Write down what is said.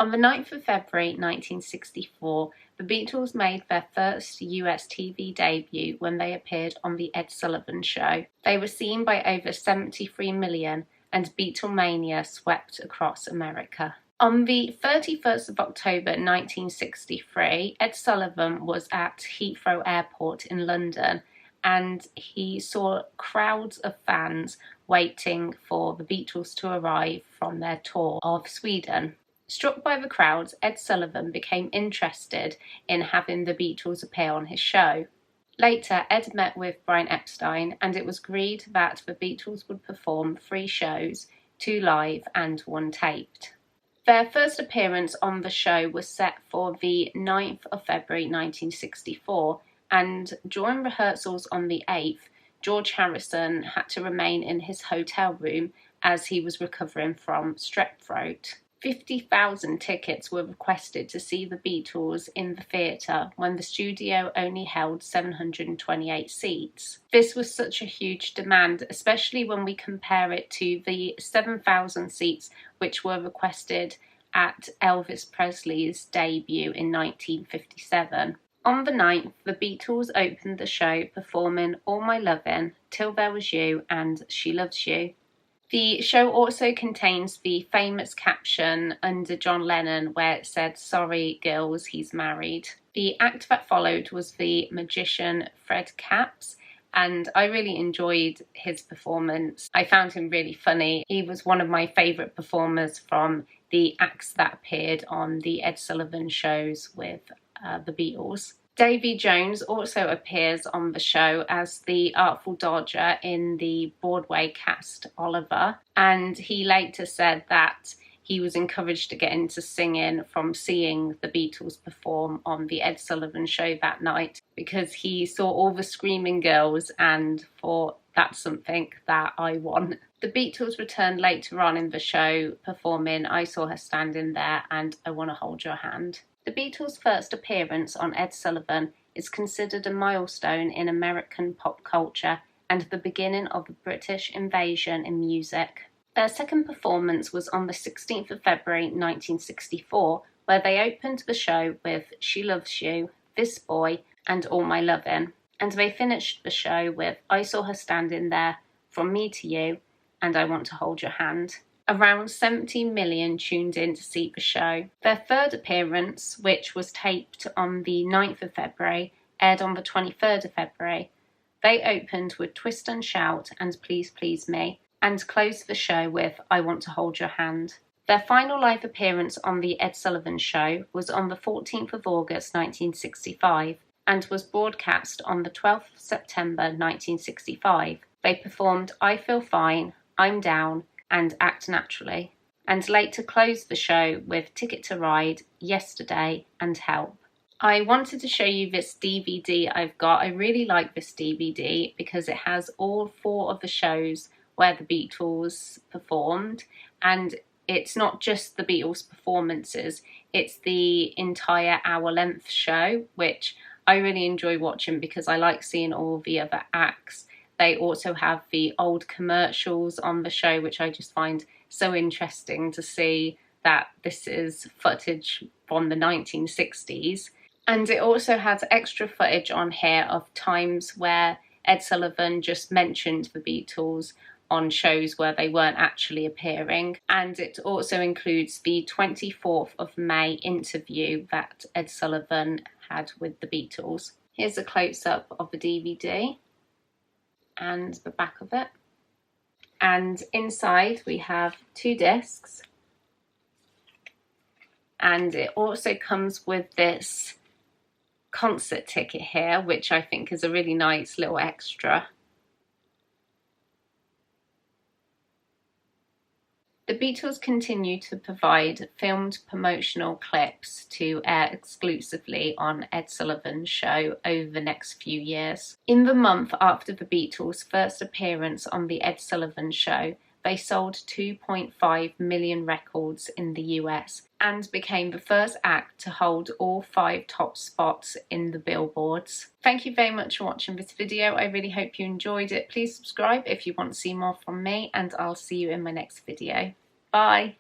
On the 9th of February 1964, the Beatles made their first US TV debut when they appeared on The Ed Sullivan Show. They were seen by over 73 million, and Beatlemania swept across America. On the 31st of October 1963, Ed Sullivan was at Heathrow Airport in London, and he saw crowds of fans waiting for the Beatles to arrive from their tour of Sweden. Struck by the crowds, Ed Sullivan became interested in having the Beatles appear on his show. Later, Ed met with Brian Epstein, and it was agreed that the Beatles would perform 3 shows, 2 live and 1 taped. Their first appearance on the show was set for the 9th of February 1964, and during rehearsals on the 8th, George Harrison had to remain in his hotel room as he was recovering from strep throat. 50,000 tickets were requested to see the Beatles in the theatre when the studio only held 728 seats. This was such a huge demand, especially when we compare it to the 7,000 seats which were requested at Elvis Presley's debut in 1957. On the 9th, the Beatles opened the show performing All My Lovin', Till There Was You and She Loves You. The show also contains the famous caption under John Lennon where it said, "Sorry, girls, he's married." The act that followed was the magician Fred Capps, and I really enjoyed his performance. I found him really funny. He was one of my favourite performers from the acts that appeared on the Ed Sullivan shows with the Beatles. Davy Jones also appears on the show as the Artful Dodger in the Broadway cast Oliver, and he later said that he was encouraged to get into singing from seeing the Beatles perform on the Ed Sullivan Show that night, because he saw all the screaming girls and thought, that's something that I want. The Beatles returned later on in the show performing I Saw Her Standing There and I Want to Hold Your Hand. The Beatles' first appearance on Ed Sullivan is considered a milestone in American pop culture and the beginning of the British invasion in music. Their second performance was on the 16th of February 1964, where they opened the show with She Loves You, This Boy and All My Lovin', and they finished the show with I Saw Her Standing There, From Me to You and I Want to Hold Your Hand. Around 70 million tuned in to see the show. Their third appearance, which was taped on the 9th of February, aired on the 23rd of February. They opened with Twist and Shout and Please Please Me, and closed the show with I Want to Hold Your Hand. Their final live appearance on The Ed Sullivan Show was on the 14th of August 1965, and was broadcast on the 12th of September 1965. They performed I Feel Fine, I'm Down, and Act Naturally, and later closed the show with Ticket to Ride, Yesterday and Help. I wanted to show you this DVD I've got. I really like this DVD because it has all 4 of the shows where the Beatles performed, and it's not just the Beatles performances, it's the entire hour-length show, which I really enjoy watching because I like seeing all the other acts. They also have the old commercials on the show, which I just find so interesting to see that this is footage from the 1960s. And it also has extra footage on here of times where Ed Sullivan just mentioned the Beatles on shows where they weren't actually appearing. And it also includes the 24th of May interview that Ed Sullivan had with the Beatles. Here's a close-up of the DVD and the back of it, and inside we have 2 discs, and it also comes with this concert ticket here, which I think is a really nice little extra. The Beatles continue to provide filmed promotional clips to air exclusively on Ed Sullivan's show over the next few years. In the month after the Beatles' first appearance on the Ed Sullivan Show, they sold 2.5 million records in the US and became the first act to hold all 5 top spots in the billboards. Thank you very much for watching this video. I really hope you enjoyed it. Please subscribe if you want to see more from me, and I'll see you in my next video. Bye!